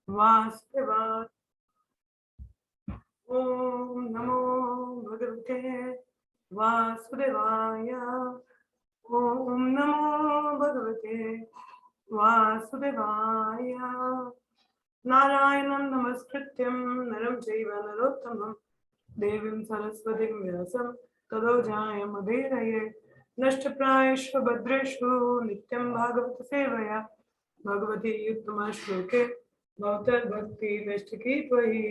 वासुदेवाय। ओम नमो भगवते वासुदेवाय। ओम नमो भगवते वासुदेवाय। नारायणं नमस्कृत्यं नरं चैव नरोत्तमं देवीं सरस्वतीं व्यासं ततो जयमुदीरये। नष्टप्रायेषु भद्रेषु नित्यं भागवत सेवया भगवती उत्तमा श्लोके भवतद्भक्ति नष्टकी त्वयि।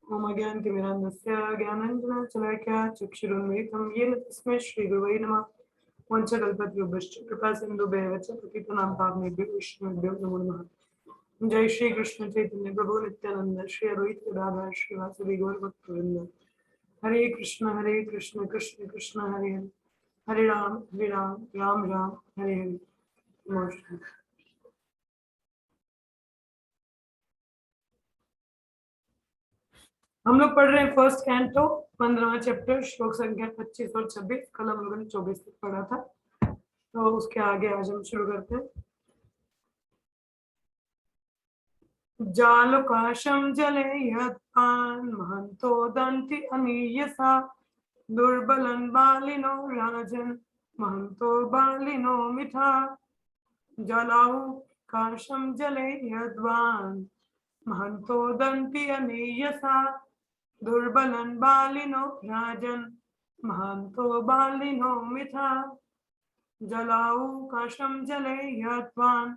ओम अज्ञानतिमिरान्धस्य ज्ञानाञ्जनशलाकया चक्षुरुन्मिलितं येन तस्मै श्रीगुरवे नमः। वंशकल्पतरुभ्यश्च कृपासिन्धुभ्यः च पतितानां पावनेभ्यो वैष्णवेभ्यो नमो नमः। जय श्री कृष्ण चैतन्य प्रभु नित्यानंद श्री अद्वैत गदाधर श्रीवासुदेव गौर भक्तवृंद। हरे कृष्ण कृष्ण कृष्ण हरे हरे, हरे राम राम राम हरे हरे। नमस्कार। हम लोग पढ़ रहे हैं फर्स्ट कैंटो 15वां चैप्टर श्लोक संख्या 25 और 26। कल हम लोगों ने 24 तक पढ़ा था, तो उसके आगे आज हम शुरू करते हैं। जालुकाशं जले यत्पान् महन्तो दन्ति अनीयसा दुर्बलं बालिनो राजन् महन्तो बालिनो मिथा। जलाहुकाशं जले यद्वान् महन्तो दन्ति अनीयसा दुर्बलं बालिनो राजन् महन्तो बालिनो मिथा। जलाहुकाशं जले यद्वान्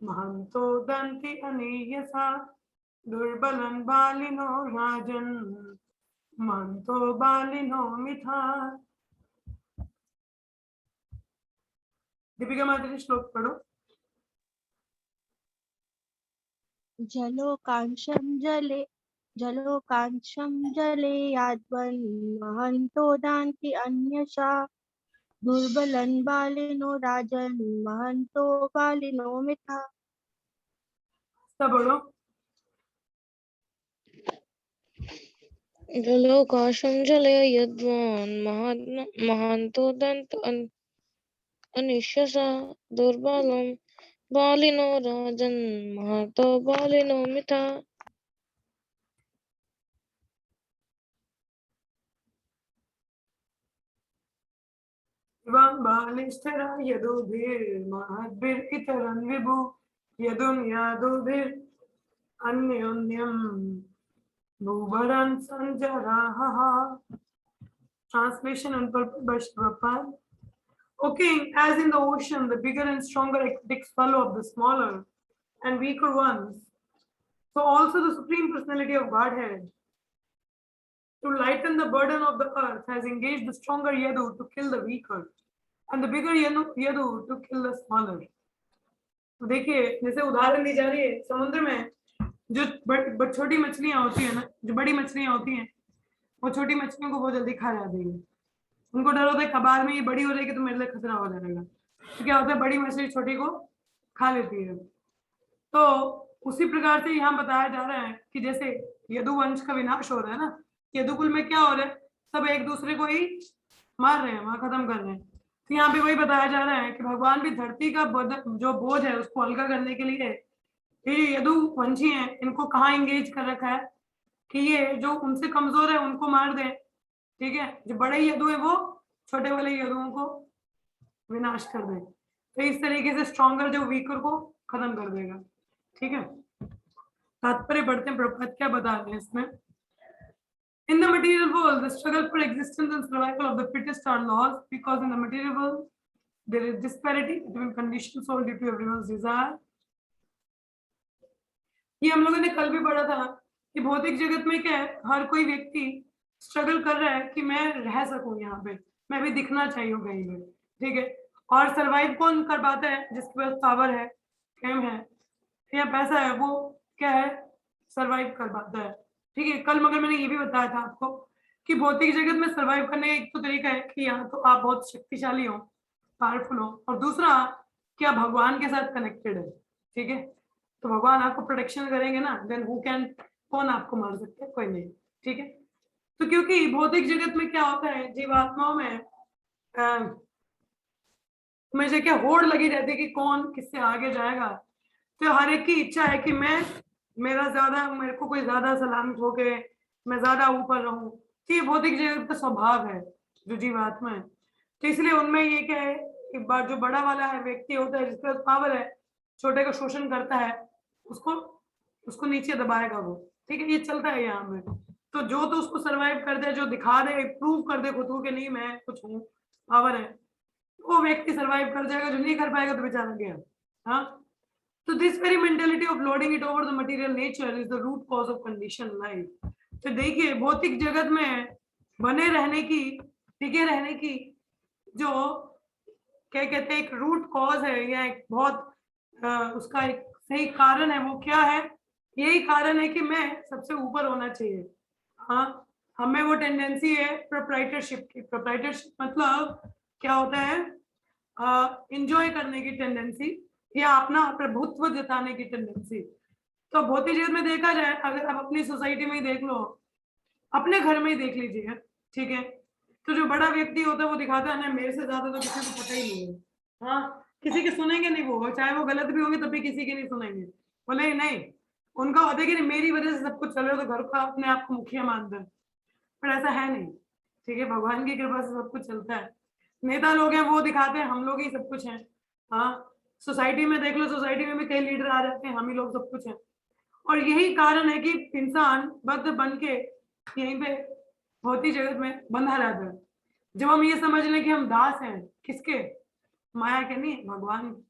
महन्तो दन्ति अनीयसा दुर्बलं बालिनो राजन् महन्तो बालिनो मिथा। दीपिका माता जी श्लोक पढ़ो। जलोकांशं जले याद्वन् महन्तो दान्ति अन्यशा दुर्बलं बालिनो राजन् महन्तो बालिनो मिथा। सब बोलो। जलोकाशं जले यद्वान् महान्तो दन्त अनिश्यसा दुर्बलं बालिनो राजन् महतो बालिनो मिथा। इवं बालिष्ठरा यदुभिर्महद्भिरितरन् विभु यदुं यादुभिरन्योन्यं भूभरन् संजराः। Translation and purport by Prabhupada. O king, as in the ocean, the bigger and stronger ecstatics follow of the smaller and weaker ones, so also the Supreme Personality of Godhead, to lighten the burden of the earth, has engaged the stronger Yadu to kill the weaker, and the bigger Yadu to kill the smaller. तो देखिए, जैसे उदाहरण दी जा रही है, समुद्र में जो छोटी मछलियां होती है ना, जो बड़ी मछलियां होती हैं, वो छोटी मछलियों को बहुत जल्दी खा जाती है। उनको डर होता है कबार में ये बड़ी हो जाएगी तो मेरे लिए खतरा हो जाएगा, तो क्या होता है, बड़ी मछली छोटी को खा लेती है। तो उसी प्रकार से यहाँ बताया जा रहा है कि जैसे यदुवंश का विनाश हो रहा है ना, यदुकुल में क्या हो रहा है, सब एक दूसरे को ही मार रहे हैं, वहां खत्म कर रहे हैं। तो यहाँ पे वही बताया जा रहा है कि भगवान भी धरती का जो बोझ है उसको हल्का करने के लिए ये यदुवंशी हैं, इनको कहाँ एंगेज कर रखा है कि ये जो उनसे कमजोर है उनको मार दे, ठीक है, जो बड़े यदु है वो छोटे वाले यदुओं को विनाश कर दे। तो इस तरीके से स्ट्रॉन्गर जो वीकर को खत्म कर देगा, ठीक है। तात्पर्य बढ़ते हैं, प्रभुपाद क्या बता रहे हैं इसमें। In the material world, the struggle for existence and survival of the fittest are lost because in the material world there is disparity between conditions sold due to everyone's desire. ये हम लोगों ने कल भी पढ़ा था कि भौतिक जगत में क्या है, हर कोई व्यक्ति स्ट्रगल कर रहा है कि मैं रह सकूं यहाँ पे, मैं भी दिखना चाहिए कहीं पे, ठीक है। और सरवाइव कौन कर पाता है, जिसके पास पावर है, फेम है या पैसा है, वो क्या है, सरवाइव कर पाता है, ठीक है। कल मगर मैंने ये भी बताया था आपको कि भौतिक जगत में सरवाइव करने का एक तो तरीका है कि यहाँ तो आप बहुत शक्तिशाली हो, पावरफुल हो, और दूसरा कि आप भगवान के साथ कनेक्टेड है, ठीक है। तो भगवान आपको प्रोटेक्शन करेंगे ना, देन हु कैन, कौन आपको मार सकता है, कोई नहीं, ठीक है। तो क्योंकि भौतिक जगत में क्या होता है, जीवात्माओं में मुझे क्या होड़ लगी रहती है कि कौन किससे आगे जाएगा, तो हर एक की इच्छा है कि मैं मेरे को कोई ज्यादा सलाम ठोके, मैं ज्यादा ऊपर रहूं, तो ये भौतिक जगत का स्वभाव है जो जीवात्मा है। तो इसलिए उनमें ये क्या है, एक बार जो बड़ा वाला है व्यक्ति होता है, जिसके पास पावर है, छोटे का शोषण करता है, उसको उसको नीचे दबाएगा वो। ठीक है, ये चलता है यहाँ पे। तो जो तो उसको सरवाइव कर दे, जो दिखा दे, प्रूव कर दे खुद को कि नहीं मैं कुछ हूँ, पावर है, वो व्यक्ति सरवाइव कर जाएगा। जो नहीं कर पाएगा तो बेचारा गया। हाँ, तो this very mentality of lording it over the material nature is the root cause of conditioned life। तो देखिए भौतिक जगत में बने रहने की, टिके रहने की जो क्या कहते हैं एक रूट कॉज है, या एक बहुत उसका एक सही कारण है, वो क्या है? यही कारण है कि मैं सबसे ऊपर होना चाहिए। हाँ, हमें वो टेंडेंसी है प्रोप्राइटरशिप की। प्रोप्राइटरशिप मतलब क्या होता है? इंजॉय करने की टेंडेंसी, या अपना प्रभुत्व जताने की टेंडेंसी। तो भौतिक जगत में देखा जाए, अगर आप अपनी सोसाइटी में ही देख लो, अपने घर में ही देख लीजिए, ठीक है, तो जो बड़ा व्यक्ति होता है वो दिखाता है ना मेरे से ज्यादा तो किसी को पता ही नहीं है। हाँ, किसी के सुनेंगे नहीं वो, चाहे वो गलत भी होंगे तब भी किसी के नहीं सुनेंगे। बोले नहीं, उनका होता है कि नहीं मेरी वजह से सब कुछ चल रहा है, तो घर का अपने आप को मुखिया मानते हैं। पर ऐसा है नहीं। ठीक है, भगवान की कृपा से सब कुछ चलता है। नेता लोग हैं वो दिखाते हैं हम लोग ही सब कुछ हैं। हाँ, सोसाइटी में देख लो, सोसाइटी में भी कई लीडर आ जाते हैं, हम ही लोग सब कुछ हैं। और यही कारण है कि इंसान बद्ध बन के यहीं पे भौतिक जगत में बंधा रहता है। जब हम ये समझ लें कि हम दास हैं, किसके? माया के नहीं, भगवान के।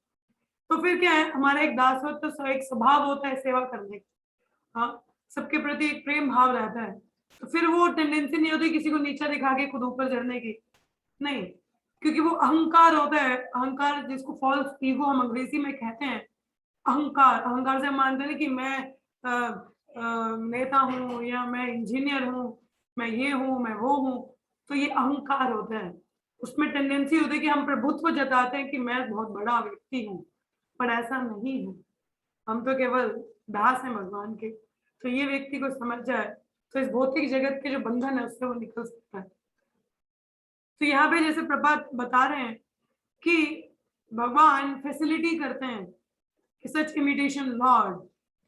तो फिर क्या है, हमारा एक दासत्व, तो एक स्वभाव होता है सेवा करने का। हाँ, सबके प्रति एक प्रेम भाव रहता है। तो फिर वो टेंडेंसी नहीं होती किसी को नीचा दिखा के खुद ऊपर चढ़ने की, नहीं। क्योंकि वो अहंकार होता है, अहंकार जिसको फॉल्स ईगो हम अंग्रेजी में कहते हैं। अहंकार, अहंकार से हम मानते हैं कि मैं नेता हूँ, या मैं इंजीनियर हूँ, मैं ये हूँ, मैं वो हूँ। तो ये अहंकार होता है। उसमें टेंडेंसी होती है कि हम प्रभुत्व जताते हैं कि मैं बहुत बड़ा व्यक्ति हूँ, पर ऐसा नहीं है। हम तो केवल दास हैं भगवान के। तो ये व्यक्ति को समझ जाए तो इस भौतिक जगत के जो बंधन है उससे वो निकल सकता है। तो यहाँ पे जैसे प्रभात बता रहे हैं कि भगवान फैसिलिटी करते हैं, सच इमिटेशन लॉर्ड।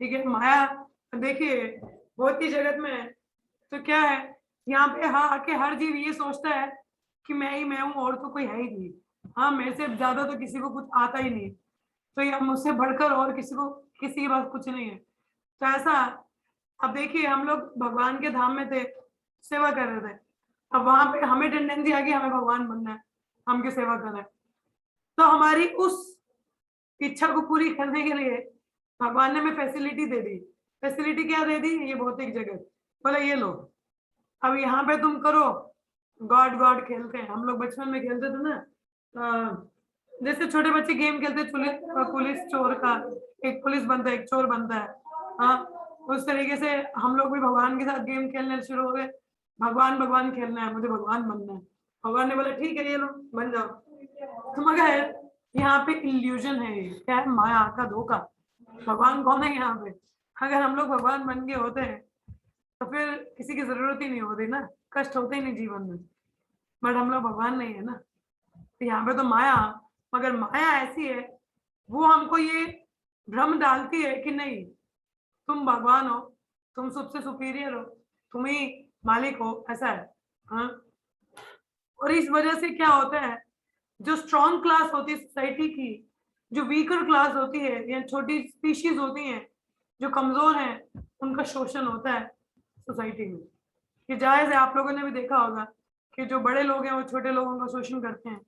ठीक है, माया देखिए भौतिक जगत में तो क्या है, यहाँ पे हाँ आके हर जीव ये सोचता है कि मैं ही मैं हूँ, और तो कोई है ही नहीं। हाँ, मेरे से ज्यादा तो किसी को कुछ आता ही नहीं, तो ये मुझसे बढ़कर और किसी के पास कुछ नहीं है। तो ऐसा, अब देखिए हम लोग भगवान के धाम में थे, सेवा कर रहे थे। अब वहां पे हमें टेंडेंसी आ गई हमें भगवान बनना है, हम क्यों सेवा कर रहे हैं? तो हमारी उस इच्छा को पूरी करने के लिए भगवान ने हमें फैसिलिटी दे दी। फैसिलिटी क्या दे दी? ये भौतिक जगत। बोला ये लो, अब यहाँ पे तुम करो, गॉड गॉड खेलते हैं। हम लोग बचपन में खेलते थे ना, जैसे छोटे बच्चे गेम खेलते, पुलिस पुलिस चोर का, एक पुलिस बनता है एक चोर बनता है। हाँ, उस तरीके से हम लोग भी भगवान के साथ गेम खेलने शुरू हो गए। भगवान भगवान खेलना है, मुझे भगवान बनना है। भगवान ने बोला ठीक है ये लो बन जाओ। तो मगर यहाँ पे इल्यूजन है, ये क्या है? माया का धोखा। भगवान कौन है यहाँ पे? अगर हम लोग भगवान बन के होते हैं तो फिर किसी की जरूरत ही नहीं होती ना, कष्ट होते ही नहीं जीवन में। बट हम लोग भगवान नहीं है ना, तो यहाँ पे तो माया। मगर माया ऐसी है, वो हमको ये भ्रम डालती है कि नहीं तुम भगवान हो, तुम सबसे सुपीरियर हो, तुम ही मालिक हो, ऐसा है। हाँ, और इस वजह से क्या होता है, जो स्ट्रॉन्ग क्लास होती है सोसाइटी की, जो वीकर क्लास होती है या छोटी स्पीशीज होती हैं जो कमजोर हैं, उनका शोषण होता है सोसाइटी में। ये जायज है, आप लोगों ने भी देखा होगा कि जो बड़े लोग हैं वो छोटे लोगों का शोषण करते हैं।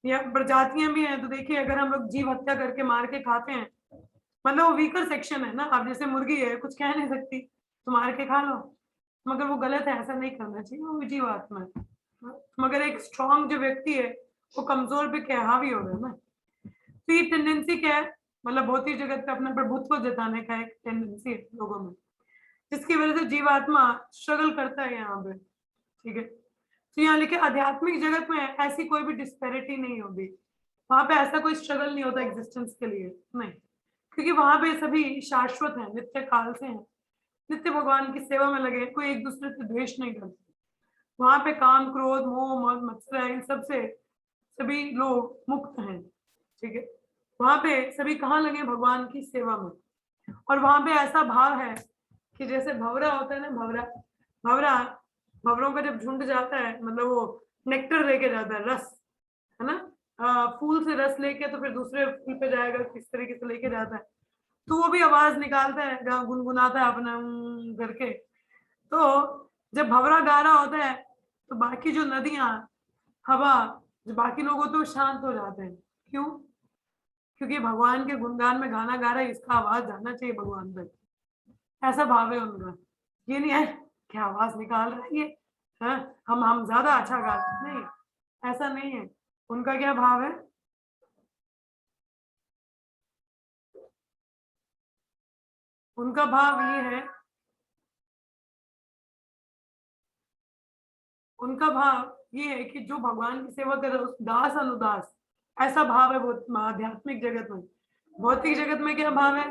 या प्रजातियां भी हैं, तो देखिए अगर हम लोग जीव हत्या करके मार के खाते हैं, मतलब वो वीकर सेक्शन है ना। अब जैसे मुर्गी है, कुछ कह नहीं सकती, तो मार के खा लो, मगर वो गलत है, ऐसा नहीं करना चाहिए, वो जीवात्मा है। मगर एक स्ट्रॉन्ग जो व्यक्ति है वो कमजोर पे क्या हावी हो रहा है ना। तो ये टेंडेंसी क्या है, मतलब भौतिक जगत पे अपना प्रभुत्व जताने का एक टेंडेंसी है लोगों में, जिसकी वजह से जीवात्मा स्ट्रगल करता है यहाँ पे। ठीक है, तो यहाँ लिखे आध्यात्मिक जगत में ऐसी कोई भी डिस्पैरिटी नहीं होगी। वहां पे ऐसा कोई स्ट्रगल नहीं होता एग्जिस्टेंस के लिए, नहीं। क्योंकि वहां पे सभी शाश्वत हैं, नित्य काल से हैं, नित्य भगवान की सेवा में लगे, कोई एक दूसरे से द्वेष नहीं करते। वहां पे काम क्रोध मोह मद मत्सर इन सब से सभी लोग मुक्त हैं। ठीक है, वहां पे सभी कहाँ लगे? भगवान की सेवा में। और वहां पे ऐसा भाव है कि जैसे भंवरा होता है ना, भंवरा भंवरों का जब झुंड जाता है, मतलब वो नेक्टर लेके जाता है, रस, है ना, फूल से रस लेके तो फिर दूसरे फूल पे जाएगा, किस तरीके से लेके जाता है, तो वो भी आवाज निकालता है, गुनगुनाता है अपना करके। तो जब भंवरा गा रहा होता है तो बाकी जो नदियां, हवा, जो बाकी लोग होते हैं वो शांत हो जाते हैं। क्यों? क्योंकि भगवान के गुणगान में गाना गा रहा है, इसका आवाज जाना चाहिए भगवान तक, ऐसा भाव है उनका। ये नहीं है क्या आवाज निकाल रहा है ये, है हम ज्यादा अच्छा गा रहे हैं, नहीं, ऐसा नहीं है। उनका क्या भाव है? उनका भाव ये है, उनका भाव ये है कि जो भगवान की सेवा करे उस दास अनुदास, ऐसा भाव है वो आध्यात्मिक जगत में। भौतिक जगत में क्या भाव है?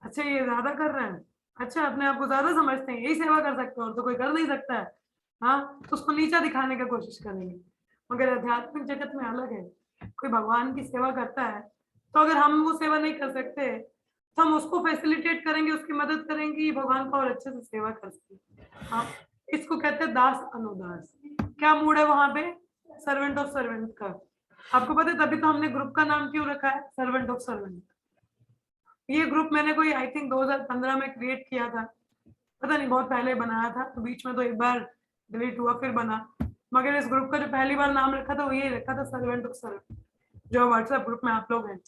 अच्छा ये ज्यादा कर रहे हैं, अच्छा अपने आप को ज्यादा समझते हैं, यही सेवा कर सकते हैं और तो कोई कर नहीं सकता है, हाँ, तो उसको नीचा दिखाने की कोशिश करेंगे। मगर आध्यात्मिक जगत में अलग है, कोई भगवान की सेवा करता है तो अगर हम वो सेवा नहीं कर सकते तो हम उसको फैसिलिटेट करेंगे, उसकी मदद करेंगे, ये भगवान का और अच्छे से सेवा कर सके। हाँ, इसको कहते हैं दास अनुदास। क्या मूड है वहां पे? सर्वेंट ऑफ सर्वेंट का। आपको पता है तभी तो हमने ग्रुप का नाम क्यों रखा है सर्वेंट ऑफ सर्वेंट। ये ग्रुप मैंने कोई आई थिंक 2015 में क्रिएट किया था, पता नहीं बहुत पहले बनाया था, तो बीच में तो एक बार डिलीट हुआ फिर बना। मगर इस ग्रुप का जो पहली बार नाम रखा था वो ये रखा था सर्वेंट ऑफ सर्वेंट, जो व्हाट्सएप ग्रुप में आप लोग हैं।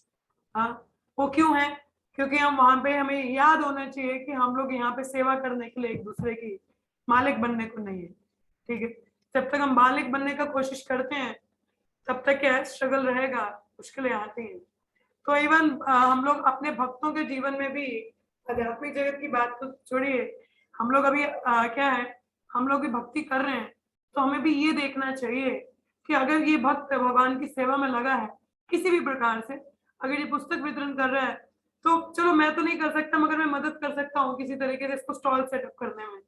हाँ, वो क्यों है? क्योंकि हम वहां पे, हमें याद होना चाहिए कि हम लोग यहाँ पे सेवा करने के लिए एक दूसरे की मालिक बनने को नहीं है, ठीक है। जब तक हम मालिक बनने का कोशिश करते हैं तब तक क्या स्ट्रगल रहेगा, मुश्किलें आती हैं। तो इवन हम लोग अपने भक्तों के जीवन में भी, आध्यात्मिक जगत की बात तो छोड़िए, हम लोग अभी क्या है, हम लोग भी भक्ति कर रहे हैं, तो हमें भी ये देखना चाहिए कि अगर ये भक्त भगवान की सेवा में लगा है किसी भी प्रकार से, अगर ये पुस्तक वितरण कर रहा है, तो चलो मैं तो नहीं कर सकता मगर मैं मदद कर सकता हूँ किसी तरीके से इसको स्टॉल सेटअप करने में,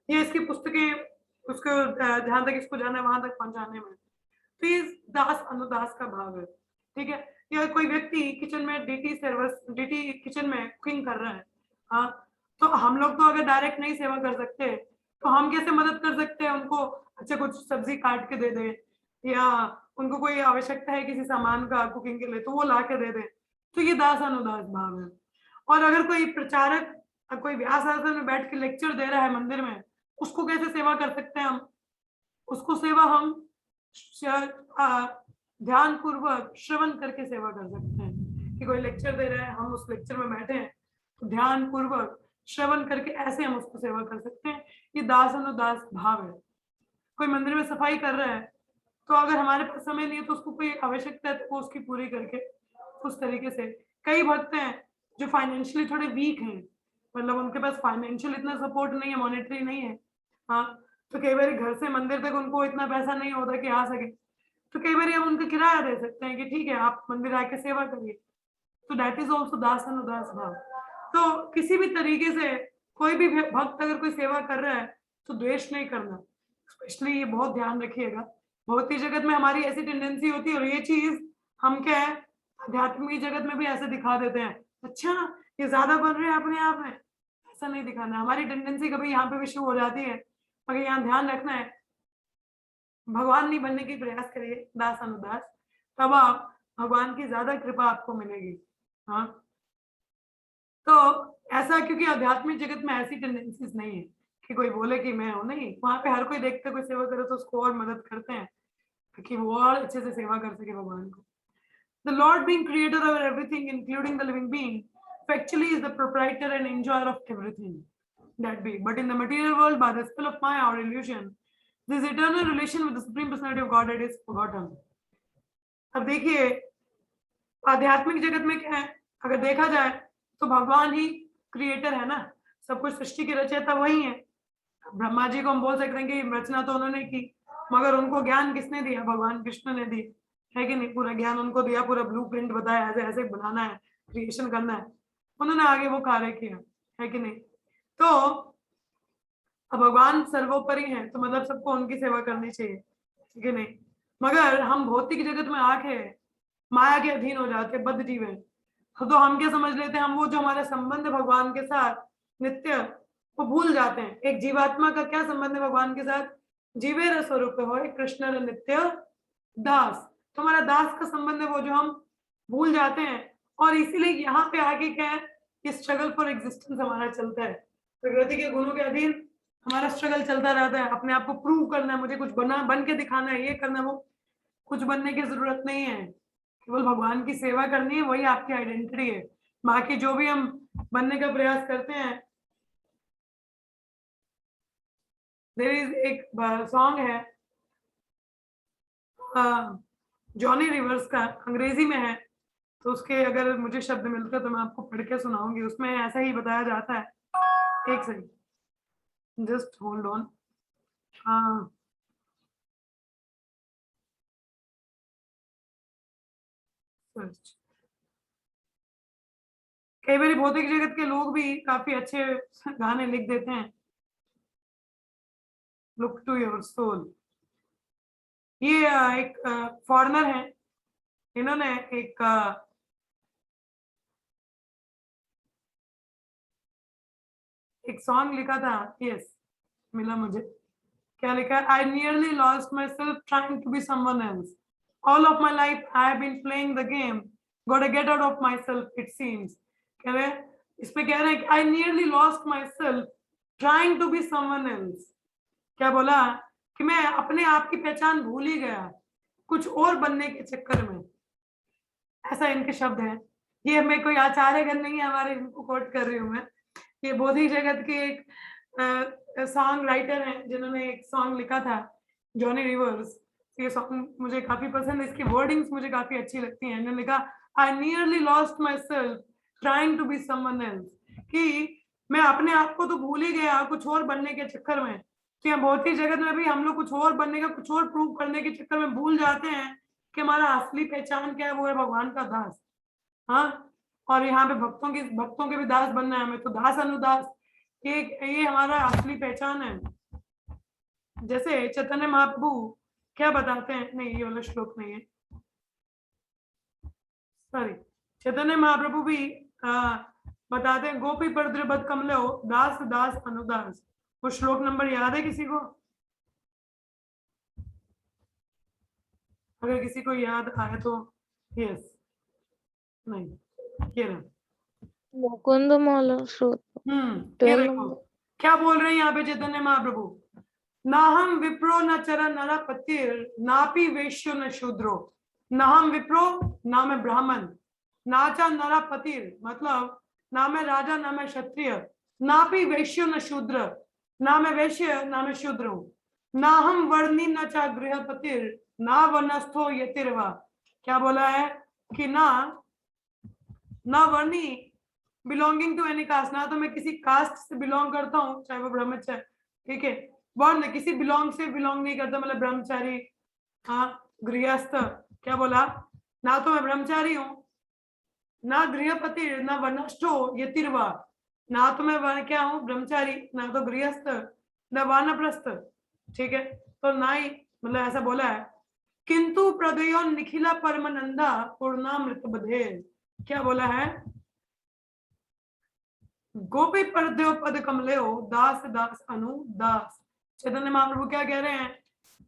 या इसकी पुस्तकें उसको जहां तक इसको जाना है वहां तक पहुंचाने में। तो ये दास अनुदास का भाव है, ठीक है। या कोई व्यक्ति किचन में डीटी सर्विस, डीटी किचन में कुकिंग कर रहा है, हाँ, तो हम लोग तो अगर डायरेक्ट नहीं सेवा कर सकते तो हम कैसे मदद कर सकते हैं उनको? अच्छा कुछ सब्जी काट के दे दे, या उनको कोई आवश्यकता है किसी सामान का कुकिंग के लिए तो वो ला के दे दे, तो ये दास अनुदास भाव है। और अगर कोई प्रचारक कोई व्यास आसन में बैठ के लेक्चर दे रहा है मंदिर में, उसको कैसे सेवा कर सकते हैं हम? उसको सेवा हम ध्यान पूर्वक श्रवण करके सेवा कर सकते हैं, कि कोई लेक्चर दे रहा है, हम उस लेक्चर में बैठे हैं तो ध्यान पूर्वक श्रवण करके ऐसे हम उसको सेवा कर सकते हैं। ये दास अनुदास भाव है। कोई मंदिर में सफाई कर रहा है तो अगर हमारे पास समय नहीं है तो उसको कोई आवश्यकता है तो वो उसकी पूरी करके उस तरीके से। कई भक्त हैं जो फाइनेंशियली थोड़े वीक हैं, मतलब उनके पास फाइनेंशियल इतना सपोर्ट नहीं है, मॉनेटरी नहीं है, हाँ, तो कई बार घर से मंदिर तक उनको इतना पैसा नहीं होता कि आ सके, तो कई बार हम उनको किराया दे सकते हैं कि ठीक है आप मंदिर आके सेवा करिए, तो दैट इज ऑल्सो दास अनुदास भाव। तो किसी भी तरीके से कोई भी भक्त अगर कोई सेवा कर रहा है तो द्वेष नहीं करना, स्पेशली ये बहुत ध्यान रखिएगा। भौतिक जगत में हमारी ऐसी टेंडेंसी होती है, और ये चीज हम क्या है आध्यात्मिक जगत में भी ऐसे दिखा देते हैं, अच्छा ये ज्यादा बन रहे हैं अपने आप में, ऐसा नहीं दिखाना। हमारी टेंडेंसी कभी यहाँ पे भी शुरू हो जाती है, मगर यहाँ ध्यान रखना है भगवान नहीं बनने की प्रयास करिए दास अनुदास, तब आप भगवान की ज्यादा कृपा आपको मिलेगी। हाँ, तो ऐसा क्योंकि आध्यात्मिक जगत में ऐसी टेंडेंसीज नहीं है कि कोई बोले कि मैं हूं, नहीं, वहां पे हर कोई देखते कोई सेवा करे तो उसको और मदद करते हैं ताकि वो और अच्छे से सेवा कर सके भगवान को। The Lord being creator over everything, including the living being, factually is the proprietor and enjoyer of everything that be. But in the material world, by the spell of Maya or illusion, this eternal relation with the Supreme Personality of Godhead is forgotten. अब देखिए आध्यात्मिक जगत में क्या है, अगर देखा जाए तो भगवान ही क्रिएटर है ना, सब कुछ सृष्टि की रचयिता वही है। ब्रह्मा जी को हम बोल सकते हैं कि रचना तो उन्होंने की, मगर उनको ज्ञान किसने दिया? भगवान कृष्ण ने दिया, है कि नहीं? पूरा ज्ञान उनको दिया, पूरा ब्लूप्रिंट बताया, ऐसे ऐसे बनाना है, क्रिएशन करना है, उन्होंने आगे वो कार्य किया, है कि नहीं? तो अब भगवान सर्वोपरि हैं तो मतलब सबको उनकी सेवा करनी चाहिए, ठीक है नहीं? मगर हम भौतिक जगत में आके माया के अधीन हो जाते, बद्ध जीव हैं, तो हम क्या समझ लेते हैं, हम वो जो हमारा संबंध है भगवान के साथ नित्य, वो भूल जाते हैं। एक जीवात्मा का क्या संबंध है भगवान के साथ? जीवेर स्वरूप हो कृष्ण नित्य दास, तो हमारा दास का संबंध है वो जो हम भूल जाते हैं। और इसीलिए यहाँ पे आगे क्या है, ये स्ट्रगल फॉर एग्जिस्टेंस हमारा चलता है। प्रकृति के गुणों के अधीन हमारा स्ट्रगल चलता रहता है, अपने आप को प्रूव करना है, मुझे कुछ बन के दिखाना है, ये करना है, वो। कुछ बनने की जरूरत नहीं है, केवल भगवान की सेवा करनी है, वही आपकी आइडेंटिटी है। बाकी जो भी हम बनने का प्रयास करते हैं, देयर इज एक सॉन्ग है जॉनी रिवर्स का, अंग्रेजी में है, तो उसके अगर मुझे शब्द मिलते तो मैं आपको पढ़ के सुनाऊंगी। उसमें ऐसा ही बताया जाता है, एक सेकंड जस्ट होल्ड ऑन। कई बार भौतिक जगत के लोग भी काफी अच्छे गाने लिख देते हैं। लुक टू योर सोल, ये एक फॉरेनर है, इन्होंने एक सॉन्ग लिखा था। यस, मिला मुझे। क्या लिखा है? I nearly lost myself trying to be someone else, all of my life I have been playing the game, got get out of myself it seems. कह रहे हैं, इस पे कह रहे हैं कि I nearly lost myself trying to be someone else. क्या बोला कि मैं अपने आप की पहचान भूल ही गया कुछ और बनने के चक्कर में। ऐसा इनके शब्द हैं। ये मैं कोई आचार्यगण नहीं है हमारे, इनको कोट कर रही हूँ मैं। ये बौद्धिक जगत के एक सॉन्ग राइटर हैं जिन्होंने एक सॉन्ग लिखा था, जॉनी रिवर्स। ये सॉन्ग मुझे काफी पसंद है, इसकी वर्डिंग्स मुझे काफी अच्छी लगती हैं। इन्होंने लिखा, I nearly lost myself trying to be someone else, कि मैं अपने आप को तो भूल ही गया कुछ और बनने के चक्कर में। कि भौतिक जगत में भी हम लोग कुछ और बनने का, कुछ और प्रूव करने के चक्कर में भूल जाते हैं कि हमारा असली पहचान क्या है, वो है भगवान का दास। हाँ, और यहाँ पे भक्तों के भी दास बनना है हमें, तो दास अनुदास, ये हमारा असली पहचान है। जैसे चैतन्य महाप्रभु क्या बताते हैं, नहीं ये वाला श्लोक नहीं है, सॉरी, चैतन्य महाप्रभु भी बताते हैं, गोपी पर द्रबत कमलो दास दास अनुदास। वो श्लोक नंबर याद है किसी को? अगर किसी को याद आए तो यस, नहीं, ये रहा। मुकुंद माला श्रोत ये देखो क्या बोल रहे हैं यहाँ पे चैतन्य महाप्रभु, ना हम विप्रो न चर नर पतिर नापि वैश्यो न शूद्रो, ना हम विप्रो ना मैं ब्राह्मण, नाचा नरा पतिर मतलब ना मैं राजा ना मैं क्षत्रिय, नापि वैश्यो न शूद्र, ना मैं वैश्य ना मैं शूद्र हूं, ना हम वर्णी न चा गृहपतिर ना वनस्थो यतिर्वा। क्या बोला है कि ना वर्णी बिलोंगिंग टू एनी कास्ट, ना तो मैं किसी कास्ट से बिलोंग करता हूँ, चाहे वो ब्रह्मचारी, ठीक है, वर्ण किसी बिलोंग से बिलोंग नहीं करता, मतलब ब्रह्मचारी, हाँ, गृहस्थ। क्या बोला, ना तो मैं ब्रह्मचारी हूँ, ना गृहपति, ना वनस्थो यतिर्वा, ना तो मैं क्या हूँ ब्रह्मचारी, ना तो गृहस्थ, ना वानप्रस्थ, ठीक है, तो ना ही, मतलब ऐसा बोला है। किंतु प्रदयो निखिला परमानंदा पूर्णामृत बधे। क्या बोला है, गोपी परद्यो पद कमलेओ दास दास अनु दास। चैतन्य महाप्रभु क्या कह रहे हैं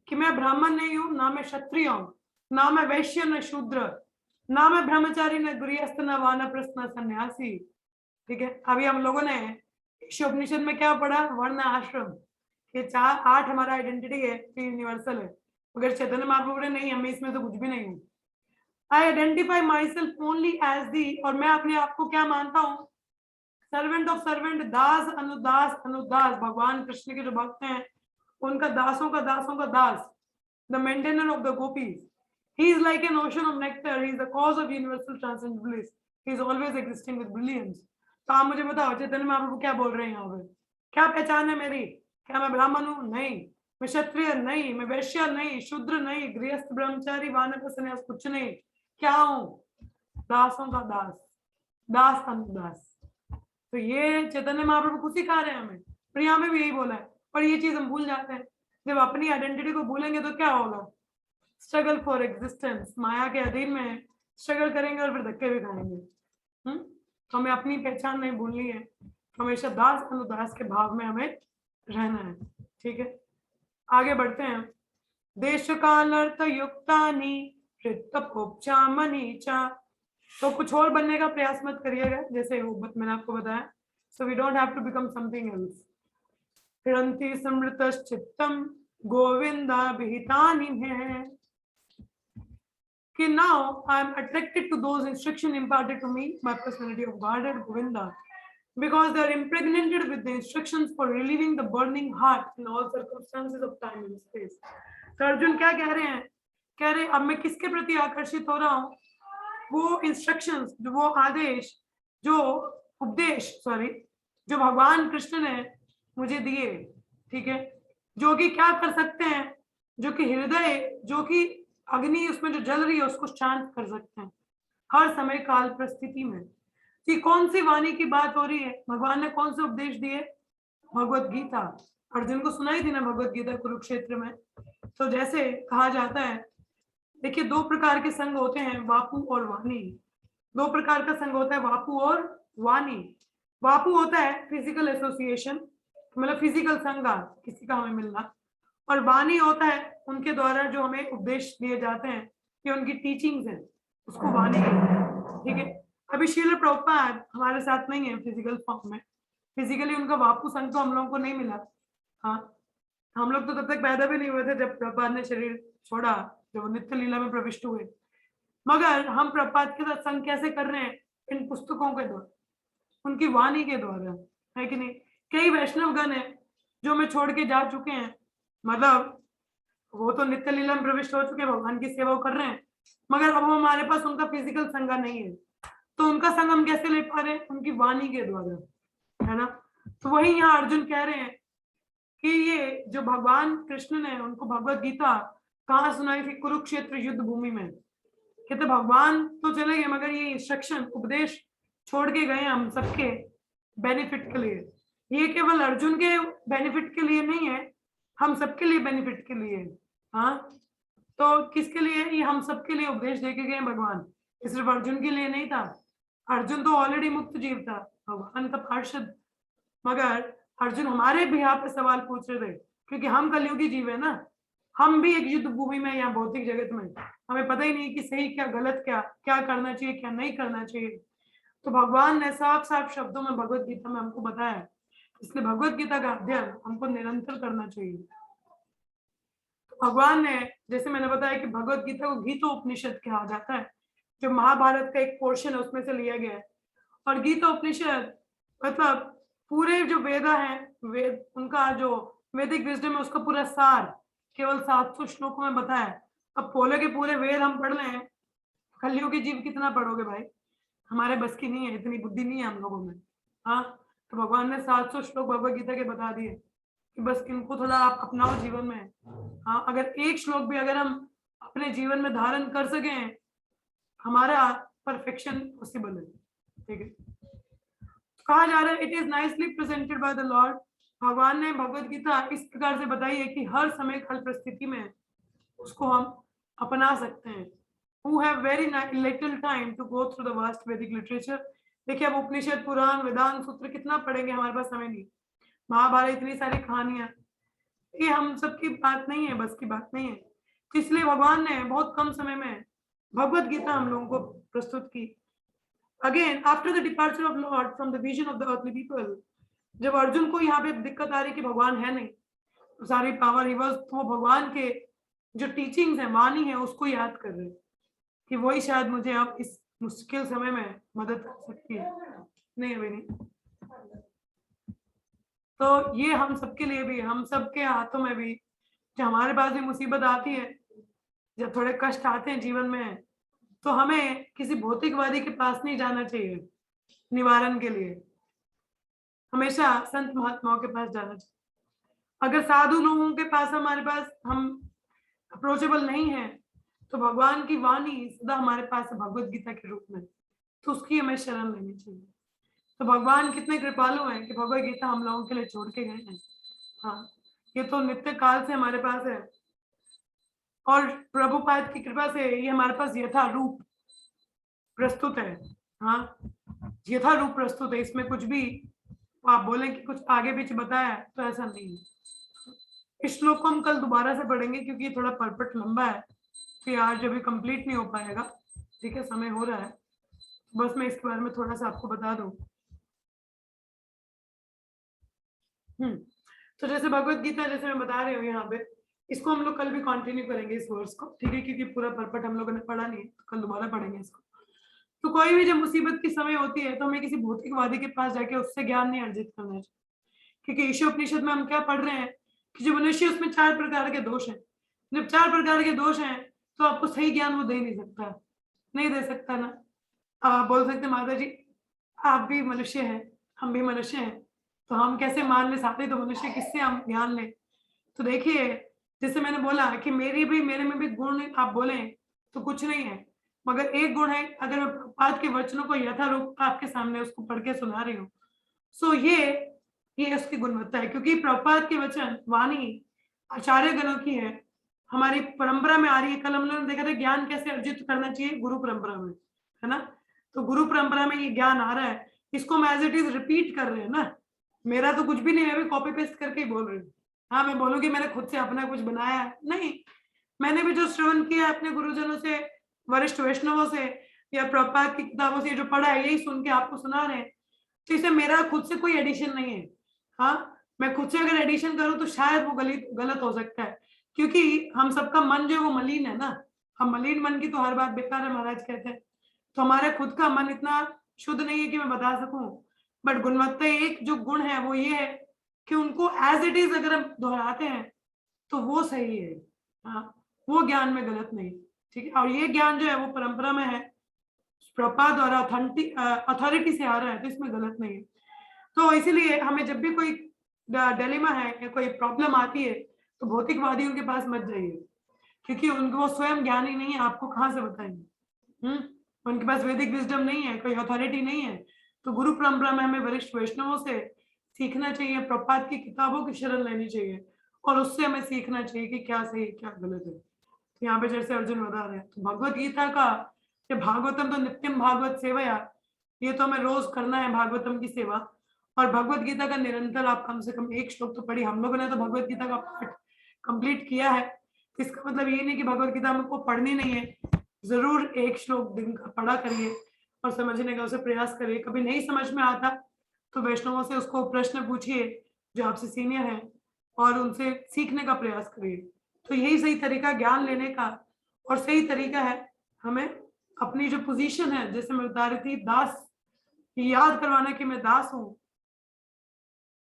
कि मैं ब्राह्मण नहीं हूं, ना मैं क्षत्रिय हूं, ना मैं वैश्य न शूद्र, ना मैं ब्रह्मचारी न गृहस्थ न वानप्रस्थ न सन्यासी। ठीक है, अभी हम लोगों ने उपनिषद में क्या पढ़ा, वर्ण आश्रम, ये 8 हमारा आइडेंटिटी है, यूनिवर्सल है। अगर चैतन्य महाप्रभु ने नहीं, हमें इसमें तो कुछ भी नहीं हूँ। I identify myself only as the, और मैं अपने आप को क्या मानता हूँ, सर्वेंट ऑफ सर्वेंट, दास अनुदास अनुदास। भगवान कृष्ण के जो भक्त हैं उनका दासों का दास, the maintainer of the gopis. He is like an ocean of nectar. He is the cause of universal transcendent bliss. He is always existing with brilliance. तो आप मुझे बताओ चैतन्य महाप्रभु क्या बोल रहे हैं यहाँ पे, क्या पहचान है मेरी? क्या मैं ब्राह्मण हूँ? नहीं। मैं क्षत्रिय नहीं, मैं वैश्य नहीं, शूद्र नहीं, गृहस्थ ब्रह्मचारी वानप्रस्थ सन्यास कुछ नहीं। क्या हूँ? दासों का दास, दास अनुदास। तो ये चैतन्य महाप्रभु खुद सिखा रहे हैं हमें, और यहाँ में भी यही बोला है। पर ये चीज हम भूल जाते हैं। जब अपनी आइडेंटिटी को भूलेंगे तो क्या होगा, स्ट्रगल फॉर एग्जिस्टेंस, माया के अधीन में स्ट्रगल करेंगे और फिर धक्के भी खाएंगे। तो हमें अपनी पहचान नहीं भूलनी है, हमेशा दास अनुदास के भाव में हमें रहना है। ठीक है, आगे बढ़ते हैं। देश काल अर्थ युक्तानि हृत्तपोपचा मनीचा। तो कुछ और बनने का प्रयास मत करिएगा, जैसे वो मैंने आपको बताया। So we don't have to become something else. हिरंती समृतश्चित्तम गोविंदा विहितानि में। कि now I am attracted to those instruction imparted to me by personality of Godhead Govinda, because they are impregnated with the instructions for relieving the burning heart in all circumstances of time and space. तो अर्जुन क्या कह रहे हैं? कह रहे अब मैं किसके प्रति आकर्षित हो रहा हूँ? वो इंस्ट्रक्शंस, जो वो आदेश, जो उपदेश, जो भगवान कृष्ण ने मुझे दिए, ठीक है, जो कि क्या कर सकते हैं, जो कि हृदय, जो कि अग्नि उसमें जो जल रही है उसको शांत कर सकते हैं हर समय काल परिस्थिति में। कि कौन सी वाणी की बात हो रही है? भगवान ने कौन से उपदेश दिए? भगवत गीता। अर्जुन को सुनाई थी ना भगवत गीता कुरुक्षेत्र में। तो जैसे कहा जाता है, देखिए दो प्रकार के संग होते हैं, वापु और वाणी। दो प्रकार का संग होता है, वापु और वाणी। वापु होता है फिजिकल एसोसिएशन, मतलब फिजिकल संग, किसी का हमें मिलना। और वाणी होता है उनके द्वारा जो हमें उपदेश दिए जाते हैं, कि उनकी टीचिंग्स हैं, उसको वाणी कहते हैं। ठीक है, अभी श्रील प्रभुपाद हमारे साथ नहीं है फिजिकल फॉर्म में, फिजिकली उनका वापु संग तो हम लोगों को नहीं मिला। हाँ, हम लोग तो तब तक पैदा भी नहीं हुए थे जब प्रभुपाद ने शरीर छोड़ा, जब नित्य लीला में प्रविष्ट हुए। मगर हम प्रभुपाद के साथ संग कैसे कर रहे हैं? इन पुस्तकों के द्वारा, उनकी वाणी के द्वारा, है कि नहीं? कई वैष्णवगण है जो मैं छोड़ के जा चुके हैं, मतलब वो तो नित्य लीला में प्रविष्ट हो चुके, भगवान की सेवा कर रहे हैं, मगर अब हमारे पास उनका फिजिकल संगा नहीं है। तो उनका संग हम कैसे ले पा रहे हैं? उनकी वाणी के द्वारा, है ना? तो वही यहाँ अर्जुन कह रहे हैं कि ये जो भगवान कृष्ण ने उनको भगवत गीता कहाँ सुनाई थी? कुरुक्षेत्र युद्ध भूमि में। कहते भगवान तो चले गए, मगर ये इंस्ट्रक्शन, उपदेश छोड़ के गए हम सबके बेनिफिट के लिए। ये केवल अर्जुन के बेनिफिट के लिए नहीं है, हम सबके लिए बेनिफिट के लिए। हाँ, तो किसके लिए? ये हम सबके लिए उपदेश देके गए भगवान, सिर्फ अर्जुन के लिए नहीं था। अर्जुन तो ऑलरेडी मुक्त जीव था, भगवान का पार्षद, मगर अर्जुन हमारे भी यहाँ पे सवाल पूछ रहे थे, क्योंकि हम कलयुगी जीव है ना। हम भी एक युद्ध भूमि में या भौतिक जगत में, हमें पता ही नहीं कि सही क्या गलत, क्या क्या करना चाहिए, क्या नहीं करना चाहिए। तो भगवान ने साफ साफ शब्दों में भगवत गीता में हमको बताया, इसलिए भगवत गीता का अध्ययन हमको निरंतर करना चाहिए। तो भगवान ने, जैसे मैंने बताया कि भगवत गीता को गीतोपनिषद कहा जाता है, जो महाभारत का एक पोर्शन है उसमें से लिया गया है। और गीतोपनिषद मतलब पूरे जो वेदा है, वेद, उनका जो वैदिक विजडम है, उसका पूरा सार केवल 700 श्लोकों में बताया है। अब पोले के पूरे वेद हम पढ़ रहे हैं, कलयुगी जीव कितना पढ़ोगे भाई? हमारे बस की नहीं है, इतनी बुद्धि नहीं है हम लोगों में। हाँ, तो भगवान ने 700 श्लोक भगवत गीता के बता दिए कि बस इनको थोड़ा आप अपनाओ जीवन में। हाँ, अगर एक श्लोक भी अगर हम अपने जीवन में धारण कर सकें, हमारा परफेक्शन पॉसिबल है। ठीक है, कहा जा रहा है, it is nicely presented by the Lord. भगवान ने भगवत गीता इस प्रकार से बताई है कि हर समय हर परिस्थिति में उसको हम अपना सकते हैं। Who have very little time to go through the vast Vedic literature। देखिए अब उपनिषद, पुराण, वेदांत, सूत्र कितना पढ़ेंगे, हमारे पास समय नहीं। महाभारत, इतनी सारी कहानियां, ये हम सबकी बात नहीं है, बस की बात नहीं है। तो इसलिए भगवान ने बहुत कम समय में भगवत गीता हम लोगों को प्रस्तुत की। Again after the departure of Lord from the vision of the earthly people, जब अर्जुन को यहाँ पे दिक्कत आ रही कि भगवान है नहीं, तो सारी पावर ही बस, तो भगवान के जो टीचिंग्स है, वाणी है, उसको याद कर रहे कि वही शायद मुझे अब इस मुश्किल समय में मदद कर सकती है। नहीं अभी नहीं। तो ये हम सबके लिए भी, हम सबके हाथों में भी, जब हमारे पास भी मुसीबत आती है, जब थोड़े कष्ट आते हैं जीवन में, तो हमें किसी भौतिकवादी के पास नहीं जाना चाहिए निवारण के लिए, हमेशा संत महात्माओं के पास जाना चाहिए। अगर साधु लोगों के पास हमारे पास हम अप्रोचेबल नहीं है, तो भगवान की वाणी सदा हमारे पास है भगवत गीता के रूप में, तो उसकी हमें शरण लेनी चाहिए। तो भगवान कितने कृपालु हैं कि भगवत गीता हम लोगों के लिए छोड़ के गए हैं। हाँ, ये तो नित्य काल से हमारे पास है, और प्रभुपाद की कृपा से ये हमारे पास यथा रूप प्रस्तुत है। हाँ, यथारूप प्रस्तुत है, इसमें कुछ भी आप बोले कि कुछ आगे पीछे बताया है, तो ऐसा नहीं है। इस श्लोक को हम कल दोबारा से पढ़ेंगे क्योंकि ये थोड़ा परपट लंबा है, तो ये आज अभी कंप्लीट नहीं हो पाएगा। ठीक है, समय हो रहा है, बस मैं इसके बारे में थोड़ा सा आपको बता दूं। तो जैसे भगवत गीता, जैसे मैं बता रही हूँ यहाँ पे, इसको हम लोग कल भी कंटिन्यू करेंगे इस वर्ष को, ठीक है, क्योंकि पूरा परपट हम लोगों ने पढ़ा नहीं है, तो कल दोबारा पढ़ेंगे इसको। तो कोई भी जब मुसीबत की समय होती है तो हमें किसी भौतिकवादी के पास जाके उससे ज्ञान नहीं अर्जित करना चाहिए, क्योंकि ईशोपनिषद में हम क्या पढ़ रहे हैं कि जो मनुष्य, उसमें 4 प्रकार के दोष हैं। जब 4 प्रकार के दोष हैं तो आपको सही ज्ञान वो दे नहीं सकता, नहीं दे सकता ना। आप बोल सकते माता जी आप भी मनुष्य हैं, हम भी मनुष्य हैं, तो हम कैसे मान ले साथ ही तो मनुष्य, किससे हम ज्ञान लें। तो देखिए, जैसे मैंने बोला कि मेरे में भी गुण आप बोले तो कुछ नहीं है, मगर एक गुण है, अगर मैं प्रभुपाद के वचनों को यथारूप आपके सामने उसको पढ़ के सुना रही हूँ, सो ये उसकी गुणवत्ता है, क्योंकि प्रभुपाद के वचन वाणी आचार्य गणों की है, हमारी परंपरा में आ रही है। कल हम लोगों ने देखा था ज्ञान कैसे अर्जित करना चाहिए, गुरु परंपरा में, है ना। तो गुरु परंपरा में ये ज्ञान आ रहा है, इसको हम एज इट इज रिपीट कर रहे हैं ना। मेरा तो कुछ भी नहीं, मैं भी कॉपी पेस्ट करके ही बोल रही हूँ। हाँ, मैं बोलूंगी मैंने खुद से अपना कुछ बनाया है, नहीं, मैंने भी जो श्रवण किया अपने गुरुजनों से, वरिष्ठ वैष्णवों से, या प्रभुपाद की किताबों से जो पढ़ा है, यही सुन के आपको सुना रहे हैं। तो इसे मेरा खुद से कोई एडिशन नहीं है। हाँ, मैं खुद से अगर एडिशन करूं तो शायद वो गलत हो सकता है, क्योंकि हम सबका मन जो है वो मलिन है ना। हम मलिन मन की तो हर बात बेकार है, महाराज कहते हैं। तो हमारे खुद का मन इतना शुद्ध नहीं है कि मैं बता सकूं, बट गुणवत्ता एक जो गुण है वो ये है कि उनको एज इट इज अगर हम दोहराते हैं तो वो सही है। हाँ, वो ज्ञान में गलत नहीं, ठीक है। और ये ज्ञान जो है वो परंपरा में है, प्रभुपाद और अथॉरिटी से आ रहा है, तो इसमें गलत नहीं है। तो इसीलिए हमें जब भी कोई डिलेमा है या कोई प्रॉब्लम आती है तो भौतिकवादियों के पास मत जाइए, क्योंकि उनको वो स्वयं ज्ञानी नहीं है, आपको कहाँ से बताएंगे। उनके पास वैदिक विजडम नहीं है, कोई अथॉरिटी नहीं है। तो गुरु परंपरा में हमें वरिष्ठ वैष्णवों से सीखना चाहिए, प्रभुपाद की किताबों की शरण लेनी चाहिए, और उससे हमें सीखना चाहिए कि क्या सही क्या गलत है। तो यहाँ पे जैसे अर्जुन बता रहे हैं, तो भगवत गीता का ये भागवतम तो नित्यम भागवत सेवया, ये तो हमें रोज करना है भागवतम की सेवा। और भगवत गीता का निरंतर आप कम से कम एक श्लोक तो पढ़ी। हम लोगों ने तो भगवत गीता का पाठ कंप्लीट किया है, इसका मतलब ये नहीं कि भगवत गीता हमको पढ़नी नहीं है। जरूर एक श्लोक दिन का पढ़ा करिए और समझने का उसे प्रयास करिए। कभी नहीं समझ में आता तो वैष्णवों से उसको प्रश्न पूछिए जो आपसे सीनियर हैं, और उनसे सीखने का प्रयास करिए। तो यही सही तरीका ज्ञान लेने का, और सही तरीका है हमें अपनी जो पोजीशन है, जैसे मैं बता रही थी दास, याद करवाना कि मैं दास हूं,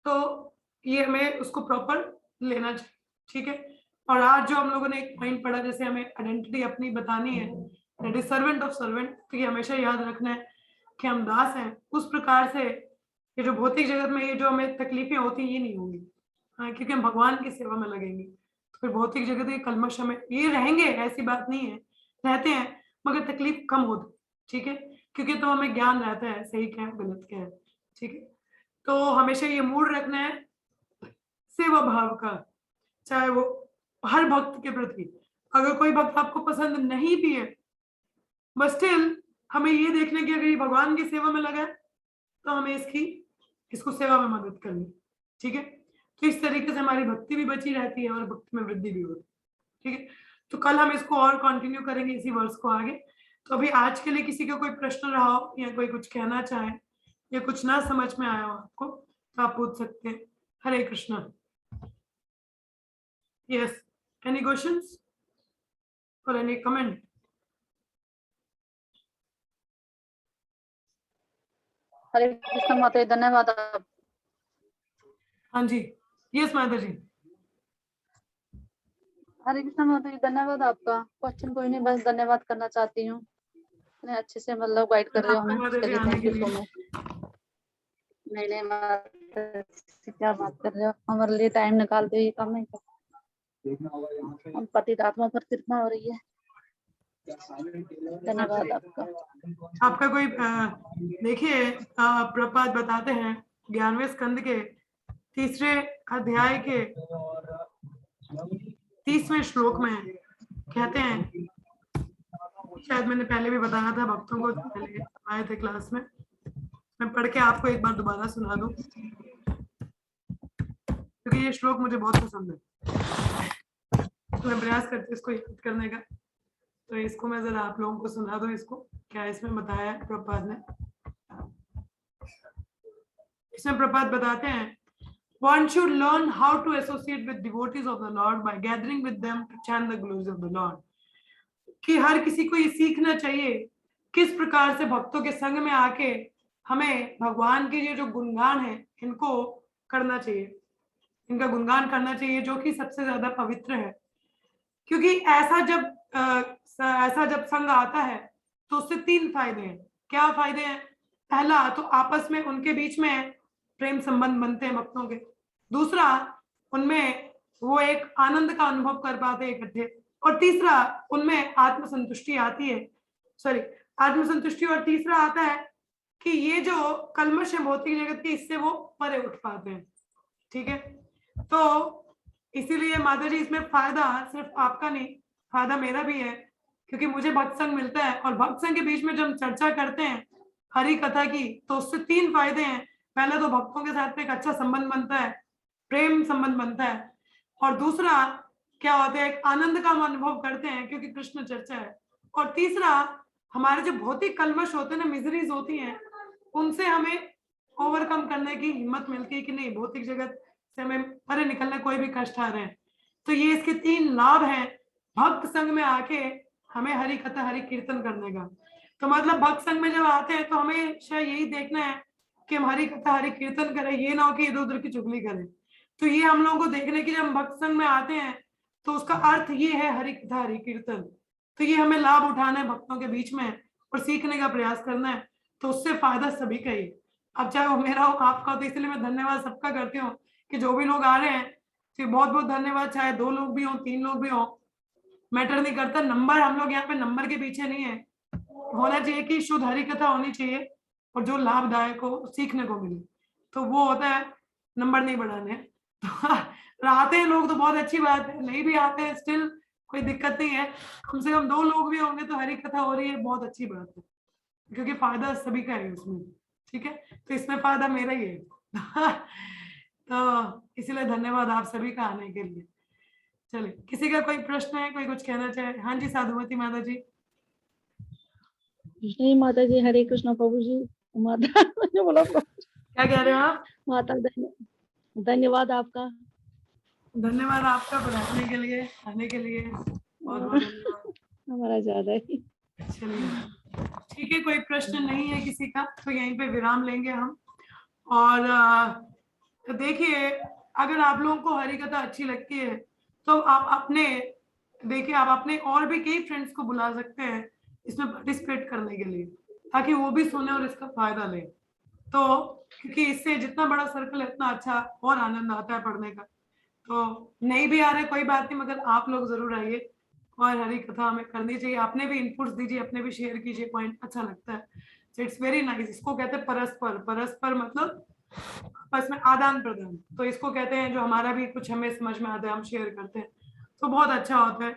तो ये हमें उसको प्रॉपर लेना चाहिए, ठीक है। और आज जो हम लोगों ने एक पॉइंट पढ़ा, जैसे हमें आइडेंटिटी अपनी बतानी है, that is servant of servant, तो ये हमेशा याद रखना है कि हम दास हैं। उस प्रकार से ये जो भौतिक जगत में ये जो हमें तकलीफें होती हैं ये नहीं होंगी, हाँ, क्योंकि हम भगवान की सेवा में लगेंगे। तो फिर भौतिक जगत के कलमश हमें ये रहेंगे, ऐसी बात नहीं है, रहते हैं, मगर तकलीफ कम होती, ठीक है, क्योंकि तो हमें ज्ञान रहता है सही क्या है गलत क्या है, ठीक है। तो हमेशा ये मूड रखना है सेवा भाव का, चाहे वो हर भक्त के प्रति। अगर कोई भक्त आपको पसंद नहीं भी है, बट स्टिल हमें ये देखना कि अगर ये भगवान की सेवा में लगा है तो हमें इसको सेवा में मदद करनी, ठीक है। तो इस तरीके से हमारी भक्ति भी बची रहती है और भक्ति में वृद्धि भी होती है, ठीक है। तो कल हम इसको और कंटिन्यू करेंगे इसी वर्ष को आगे। तो अभी आज के लिए किसी का कोई प्रश्न रहा हो या कोई कुछ कहना चाहे या कुछ ना समझ में आया हो आपको तो आप पूछ सकते हैं। हरे कृष्णा। यस, एनी क्वेश्चंस और एनी कमेंट? हरे कृष्ण माता जी, धन्यवाद आप। हाँ जी, यस माता जी। हरे कृष्ण माता जी, धन्यवाद आपका। क्वेश्चन कोई नहीं, बस धन्यवाद करना चाहती हूँ, इतने अच्छे से मतलब गाइड कर रहे हो हमें, उसके लिए थैंक यू सो मच। नहीं नहीं माता जी, क्या बात कर रहे हो, हमारे लिए टाइम निकालते ही कम नहीं कर, हम पतित आत्मा पर कृपा हो रही है। धन्यवाद आपका। आपका कोई देखिए प्रपात बताते हैं 11वें स्कंद के 3रे अध्याय के 30वें श्लोक में कहते हैं, शायद मैंने पहले भी बताया था भक्तों को, पहले आए थे क्लास में, मैं पढ़ के आपको एक बार दोबारा सुना दूं, क्योंकि ये श्लोक मुझे बहुत पसंद है, तो मैं प्रयास करती हूँ इसको याद करने का। तो इसको मैं जरा आप लोगों को सुना दूं, इसको क्या इसमें बताया है प्रभुपाद ने। इसमें प्रभुपाद बताते हैं, one should learn how to associate with devotees of the Lord by gathering with them to chant the glories of the Lord। कि हर किसी को ये सीखना चाहिए किस प्रकार से भक्तों के संग में आके हमें भगवान के ये जो गुणगान है इनको करना चाहिए, इनका गुणगान करना चाहिए, जो कि सबसे ज्यादा पवित्र है। क्योंकि ऐसा जब संग आता है तो उससे 3 फायदे हैं। क्या फायदे हैं? पहला तो आपस में उनके बीच में प्रेम संबंध बनते हैं भक्तों के। दूसरा, उनमें वो एक आनंद का अनुभव कर पाते हैं इकट्ठे। और तीसरा, उनमें आत्मसंतुष्टि आती है, आत्मसंतुष्टि। और तीसरा आता है कि ये जो कल्मश है भौतिक जगत की, इससे वो परे उठ पाते हैं। ठीक है, तो इसीलिए माता जी इसमें फायदा सिर्फ आपका नहीं, फायदा मेरा भी है, क्योंकि मुझे भक्त संग मिलता है। और भक्त संग के बीच में जब हम चर्चा करते हैं हरि कथा की, तो उससे 3 फायदे हैं। पहले तो भक्तों के साथ में एक अच्छा संबंध बनता है, प्रेम संबंध बनता है। और दूसरा क्या होता है, एक आनंद का हम अनुभव करते हैं क्योंकि कृष्ण चर्चा है। और तीसरा, हमारे जो भौतिक कल्मश होते हैं ना, मिजरीज होती हैं, उनसे हमें ओवरकम करने की हिम्मत मिलती है कि नहीं, भौतिक जगत से हमें परे निकलने कोई भी कष्ट आ रहे हैं। तो ये इसके 3 लाभ हैं भक्त संग में आके हमें हरि कथा हरि कीर्तन करने का। तो मतलब भक्त संग में जब आते हैं तो हमें शायद यही देखना है कि हम हरि कथा हरि कीर्तन करें, ये ना हो कि इधर उधर की चुगली करें। तो ये हम लोगों को देखने की, जब हम भक्त संग में आते हैं तो उसका अर्थ ये है हरि कथा हरि कीर्तन। तो ये हमें लाभ उठाना है भक्तों के बीच में और सीखने का प्रयास करना है, तो उससे फायदा सभी का ही। अब चाहे वो मेरा हो आपका, तो इसलिए मैं धन्यवाद सबका करती हूँ कि जो भी लोग आ रहे हैं, तो बहुत बहुत धन्यवाद। चाहे 2 लोग भी हो, 3 लोग भी हो, मैटर नहीं करता। नंबर, हम लोग यहाँ पे नंबर के पीछे नहीं है, होना चाहिए कि शुद्ध हरि कथा होनी चाहिए और जो लाभदायक हो, सीखने को मिले, तो वो होता है, नंबर नहीं बढ़ाने। तो आते हैं लोग तो बहुत अच्छी बात है, नहीं भी आते हैं स्टिल कोई दिक्कत नहीं है। कम से कम 2 लोग भी होंगे तो हरि कथा हो रही है, बहुत अच्छी बात है, क्योंकि फायदा सभी का है उसमें। ठीक है, तो इसमें फायदा मेरा ही है। तो इसीलिए धन्यवाद आप सभी का आने के लिए। चलिए, किसी का कोई प्रश्न है, कोई कुछ कहना चाहे? हाँ जी, साधुमती माता जी। नहीं माता जी, हरे कृष्णा प्रभु जी। माता जो बोला क्या कह रहे हो आप? माता धन्यवाद आपका, धन्यवाद आपका बुलाने के लिए, आने के लिए, बहुत बहुत धन्यवाद। हमारा ज्यादा ही। चलिए ठीक है, कोई प्रश्न नहीं है किसी का, तो यहीं पे विराम लेंगे हम। और तो देखिए, अगर आप लोगों को हरि कथा अच्छी लगती है तो आप अपने, देखिए आप अपने और भी कई फ्रेंड्स को बुला सकते हैं इसमें पार्टिसिपेट करने के लिए, ताकि वो भी सुने और इसका फायदा लें। तो क्योंकि इससे जितना बड़ा सर्कल है उतना अच्छा और आनंद आता है पढ़ने का। तो नहीं भी आ रहे कोई बात नहीं, मगर आप लोग जरूर आइए और हरि कथा हमें करनी चाहिए। आपने भी इनपुट्स दीजिए, अपने भी शेयर कीजिए, पॉइंट अच्छा लगता है। So it's very nice. इसको कहते हैं परस्पर, परस्पर मतलब आपस में आदान प्रदान। तो इसको कहते हैं, जो हमारा भी कुछ हमें समझ में आता है हम शेयर करते हैं, तो बहुत अच्छा होता है।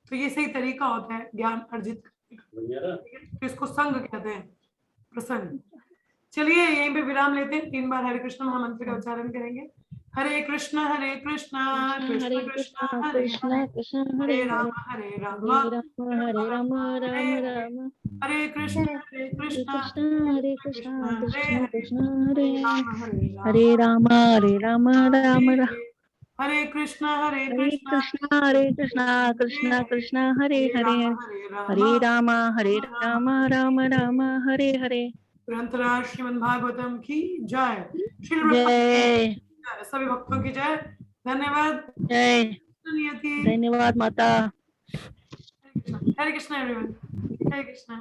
तो ये सही तरीका होता है ज्ञान अर्जित करने का। तो इसको संग कहते हैं, प्रसंग। चलिए यहीं पे विराम लेते हैं। 3 बार हरे कृष्ण महामंत्र का उच्चारण करेंगे। हरे कृष्ण कृष्ण कृष्ण कृष्ण कृष्ण हरे हरे राम हरे राम हरे राम राम राम हरे कृष्ण कृष्ण हरे कृष्ण कृष्ण कृष्ण हरे हरे राम राम राम राम हरे कृष्ण हरे कृष्ण कृष्ण कृष्ण हरे हरे हरे राम राम राम हरे हरे। ग्रंथराज श्रीमद् भागवतम की जय। जय। सभी भक्तों की जय। धन्यवाद। जय। नियति। धन्यवाद माता। हरे कृष्ण एवरीवन। हरे कृष्ण।